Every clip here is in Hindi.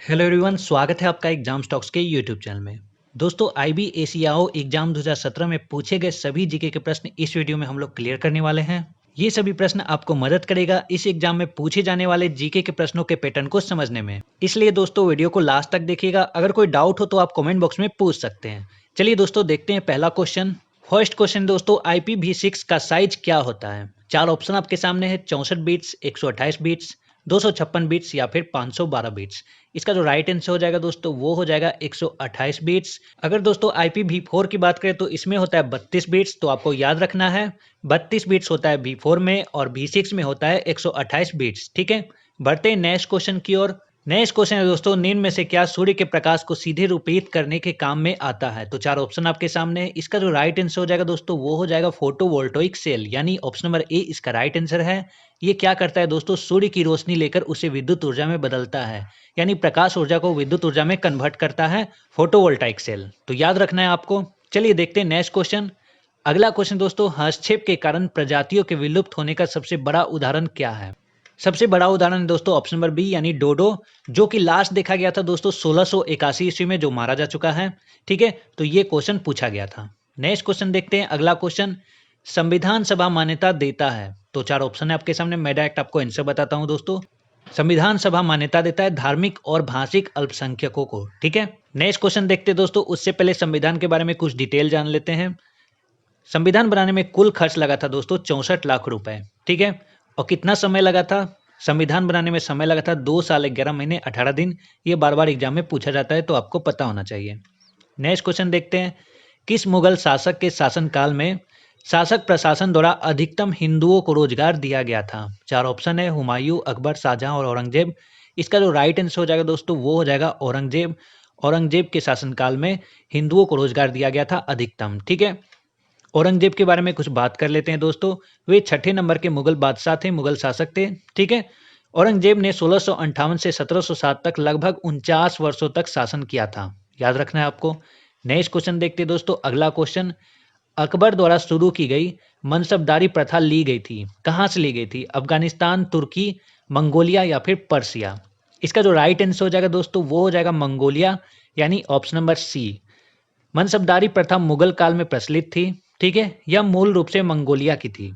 हेलो एवरीवन, स्वागत है आपका एग्जाम स्टॉक्स के यूट्यूब चैनल में। दोस्तों, आईबी एशियाओ एग्जाम 2017 में पूछे गए सभी जीके के प्रश्न इस वीडियो में हम लोग क्लियर करने वाले हैं। ये सभी प्रश्न आपको मदद करेगा इस एग्जाम में पूछे जाने वाले जीके के प्रश्नों के पैटर्न को समझने में। इसलिए दोस्तों वीडियो को लास्ट तक देखिएगा। अगर कोई डाउट हो तो आप कमेंट बॉक्स में पूछ सकते हैं। चलिए दोस्तों, देखते हैं पहला क्वेश्चन। फर्स्ट क्वेश्चन दोस्तों, IPv6 का साइज क्या होता है? चार ऑप्शन आपके सामने है: 64 बिट्स, 128 बिट्स, 256 बिट्स या फिर 512 बिट्स। इसका जो राइट आंसर हो जाएगा दोस्तों वो हो जाएगा 128 बिट्स। अगर दोस्तों IPv4 की बात करें तो इसमें होता है 32 बिट्स, तो आपको याद रखना है 32 बिट्स होता है V4 में और V6 में होता है 128 बिट्स। ठीक है, बढ़ते हैं नेक्स्ट क्वेश्चन की ओर। नेक्स्ट क्वेश्चन है दोस्तों, निम्न में से क्या सूर्य के प्रकाश को सीधे रूपित करने के काम में आता है? तो चार ऑप्शन आपके सामने है। इसका जो राइट आंसर हो जाएगा दोस्तों वो हो जाएगा फोटोवोल्टोइक सेल, यानी ऑप्शन नंबर ए इसका राइट आंसर है। ये क्या करता है दोस्तों? सूर्य की रोशनी लेकर उसे विद्युत ऊर्जा में बदलता है, यानी प्रकाश ऊर्जा को विद्युत ऊर्जा में कन्वर्ट करता है फोटोवोल्टाइक सेल। तो याद रखना है आपको। चलिए देखते हैं नेक्स्ट क्वेश्चन। अगला क्वेश्चन दोस्तों, हस्तक्षेप के कारण प्रजातियों के विलुप्त होने का सबसे बड़ा उदाहरण क्या है? सबसे बड़ा उदाहरण है दोस्तों ऑप्शन नंबर बी, यानी डोडो, जो कि लास्ट देखा गया था दोस्तों 1681 ईस्वी में, जो मारा जा चुका है। ठीक है, तो ये क्वेश्चन पूछा गया था। नेक्स्ट क्वेश्चन देखते हैं। अगला क्वेश्चन, संविधान सभा मान्यता देता है? तो चार ऑप्शन है आपके सामने। मैं डायरेक्ट आपको आंसर बताता हूं दोस्तों। संविधान सभा मान्यता देता है धार्मिक और भाषिक अल्पसंख्यकों को। ठीक है, नेक्स्ट क्वेश्चन देखते हैं दोस्तों। उससे पहले संविधान के बारे में कुछ डिटेल जान लेते हैं। संविधान बनाने में कुल खर्च लगा था दोस्तों 64 लाख रुपए। ठीक है, और कितना समय लगा था? संविधान बनाने में समय लगा था 2 साल 11 महीने 18 दिन। ये बार बार एग्जाम में पूछा जाता है, तो आपको पता होना चाहिए। नेक्स्ट क्वेश्चन देखते हैं। किस मुगल शासक के शासनकाल में शासक प्रशासन द्वारा अधिकतम हिंदुओं को रोजगार दिया गया था? चार ऑप्शन है: हुमायूं, अकबर, शाहजहां और औरंगजेब। इसका जो राइट आंसर हो जाएगा दोस्तों वो हो जाएगा औरंगजेब। औरंगजेब के शासनकाल में हिंदुओं को रोजगार दिया गया था अधिकतम। ठीक है, औरंगजेब के बारे में कुछ बात कर लेते हैं दोस्तों। वे छठे नंबर के मुगल बादशाह थे, मुगल शासक थे। ठीक है, औरंगजेब ने 1658 से 1707 तक लगभग 49 वर्षों तक शासन किया था। याद रखना है आपको। नेक्स्ट क्वेश्चन देखते हैं दोस्तों। अगला क्वेश्चन, अकबर द्वारा शुरू की गई मनसबदारी प्रथा ली गई थी, कहाँ से ली गई थी? अफगानिस्तान, तुर्की, मंगोलिया या फिर पर्सिया। इसका जो राइट आंसर हो जाएगा दोस्तों वो हो जाएगा मंगोलिया, यानी ऑप्शन नंबर सी। मनसबदारी प्रथा मुगल काल में प्रचलित थी। ठीक है, यह मूल रूप से मंगोलिया की थी।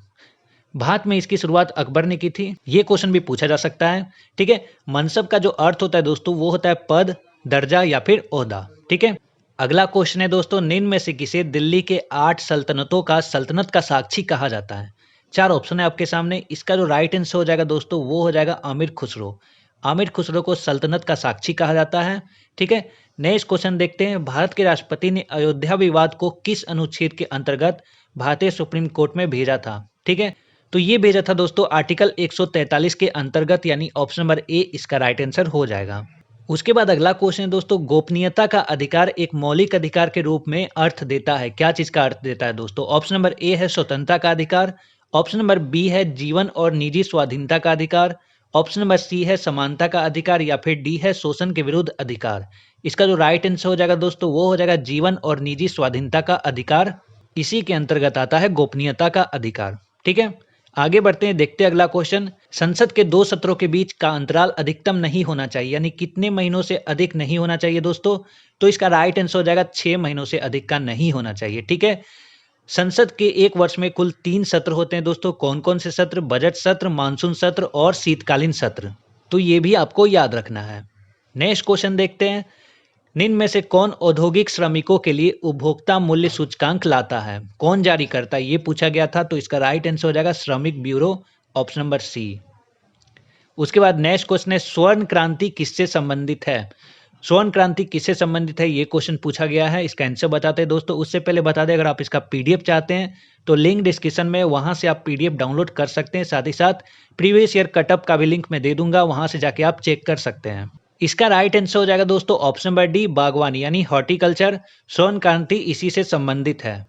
भारत में इसकी शुरुआत अकबर ने की थी। ये क्वेश्चन भी पूछा जा सकता है। ठीक है, मनसब का जो अर्थ होता है दोस्तों वो होता है पद, दर्जा या फिर ओहदा। ठीक है, अगला क्वेश्चन है दोस्तों, निम्न में से किसे दिल्ली के 8 सल्तनतों का सल्तनत का साक्षी कहा जाता है? चार ऑप्शन है आपके सामने। इसका जो राइट आंसर हो जाएगा दोस्तों वो हो जाएगा आमिर खुसरो। आमिर खुसरो को सल्तनत का साक्षी कहा जाता है। ठीक है, नेक्स्ट क्वेश्चन देखते हैं। भारत के राष्ट्रपति ने अयोध्या विवाद को किस अनुच्छेद के अंतर्गत भारतीय सुप्रीम कोर्ट में भेजा था? ठीक है, तो ये भेजा था दोस्तों आर्टिकल 143 के अंतर्गत, यानी ऑप्शन नंबर ए इसका राइट आंसर हो जाएगा। उसके बाद अगला क्वेश्चन है दोस्तों, गोपनीयता का अधिकार एक मौलिक अधिकार के रूप में अर्थ देता है? क्या चीज का अर्थ देता है दोस्तों? ऑप्शन नंबर ए है स्वतंत्रता का अधिकार, ऑप्शन नंबर बी है जीवन और निजी स्वाधीनता का अधिकार, ऑप्शन नंबर सी है समानता का अधिकार या फिर डी है शोषण के विरुद्ध अधिकार। इसका जो राइट आंसर हो जाएगा दोस्तों वो हो जाएगा जीवन और निजी स्वाधीनता का अधिकार। इसी के अंतर्गत आता है गोपनीयता का अधिकार। ठीक है, आगे बढ़ते हैं, देखते हैं अगला क्वेश्चन। संसद के 2 सत्रों के बीच का अंतराल अधिकतम नहीं होना चाहिए, यानी कितने महीनों से अधिक नहीं होना चाहिए दोस्तों? तो इसका राइट आंसर हो जाएगा 6 महीनों से अधिक का नहीं होना चाहिए। ठीक है, संसद के एक वर्ष में कुल 3 सत्र होते हैं दोस्तों। कौन कौन से सत्र? बजट सत्र, मानसून सत्र और शीतकालीन सत्र। तो ये भी आपको याद रखना है। नेक्स्ट क्वेश्चन देखते हैं। निम्न में से कौन औद्योगिक श्रमिकों के लिए उपभोक्ता मूल्य सूचकांक लाता है? कौन जारी करता है? ये पूछा गया था, तो इसका राइट आंसर हो जाएगा श्रमिक ब्यूरो, ऑप्शन नंबर सी। उसके बाद नेक्स्ट क्वेश्चन है, स्वर्ण क्रांति किससे संबंधित है? स्वर्ण क्रांति किससे संबंधित है, ये क्वेश्चन पूछा गया है। इसका आंसर बताते हैं दोस्तों। उससे पहले बता दें, अगर आप इसका पीडीएफ चाहते हैं तो लिंक डिस्क्रिप्शन में, वहां से आप पीडीएफ डाउनलोड कर सकते हैं। साथ ही साथ प्रीवियस ईयर कटअप का भी लिंक मैं दे दूंगा, वहां से जाके आप चेक कर सकते हैं। इसका राइट आंसर हो जाएगा दोस्तों ऑप्शन नंबर डी, बागवानी यानी हॉर्टिकल्चर। स्वर्ण क्रांति इसी से संबंधित है।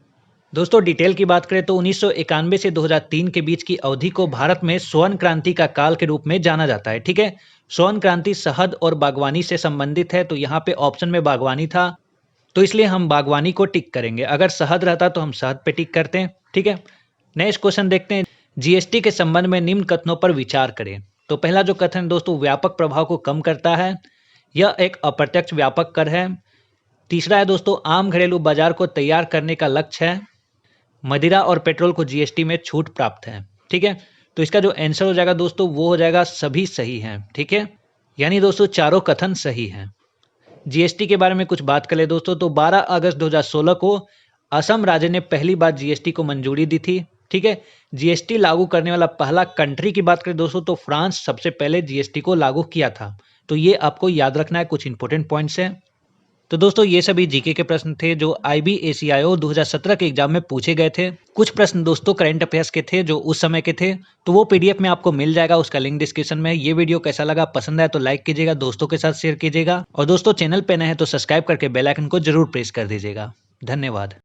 दोस्तों डिटेल की बात करें तो 1991 से 2003 के बीच की अवधि को भारत में स्वर्ण क्रांति का काल के रूप में जाना जाता है। ठीक है, स्वर्ण क्रांति शहद और बागवानी से संबंधित है, तो यहाँ पे ऑप्शन में बागवानी था, तो इसलिए हम बागवानी को टिक करेंगे। अगर शहद रहता तो हम शहद पे टिक करते हैं। ठीक है, नेक्स्ट क्वेश्चन देखते हैं। जीएसटी के संबंध में निम्न कथनों पर विचार करें। तो पहला जो कथन दोस्तों, व्यापक प्रभाव को कम करता है, यह एक अप्रत्यक्ष व्यापक कर है। तीसरा है दोस्तों, आम घरेलू बाजार को तैयार करने का लक्ष्य है। मदिरा और पेट्रोल को जीएसटी में छूट प्राप्त है। ठीक है, तो इसका जो आंसर हो जाएगा दोस्तों वो हो जाएगा सभी सही हैं। ठीक है, यानी दोस्तों चारों कथन सही हैं। जीएसटी के बारे में कुछ बात करें दोस्तों, तो 12 अगस्त 2016 को असम राज्य ने पहली बार जीएसटी को मंजूरी दी थी। ठीक है, जीएसटी लागू करने वाला पहला कंट्री की बात करें दोस्तों, तो फ्रांस सबसे पहले जीएसटी को लागू किया था। तो ये आपको याद रखना है, कुछ इंपॉर्टेंट पॉइंट्स हैं। तो दोस्तों ये सभी जीके के प्रश्न थे जो IBACIO 2017 के एग्जाम में पूछे गए थे। कुछ प्रश्न दोस्तों करंट अफेयर्स के थे जो उस समय के थे, तो वो पीडीएफ में आपको मिल जाएगा, उसका लिंक डिस्क्रिप्शन में है। ये वीडियो कैसा लगा, पसंद आया तो लाइक कीजिएगा, दोस्तों के साथ शेयर कीजिएगा, और दोस्तों चैनल पे नए हैं तो सब्सक्राइब करके बेल आइकन को जरूर प्रेस कर दीजिएगा। धन्यवाद।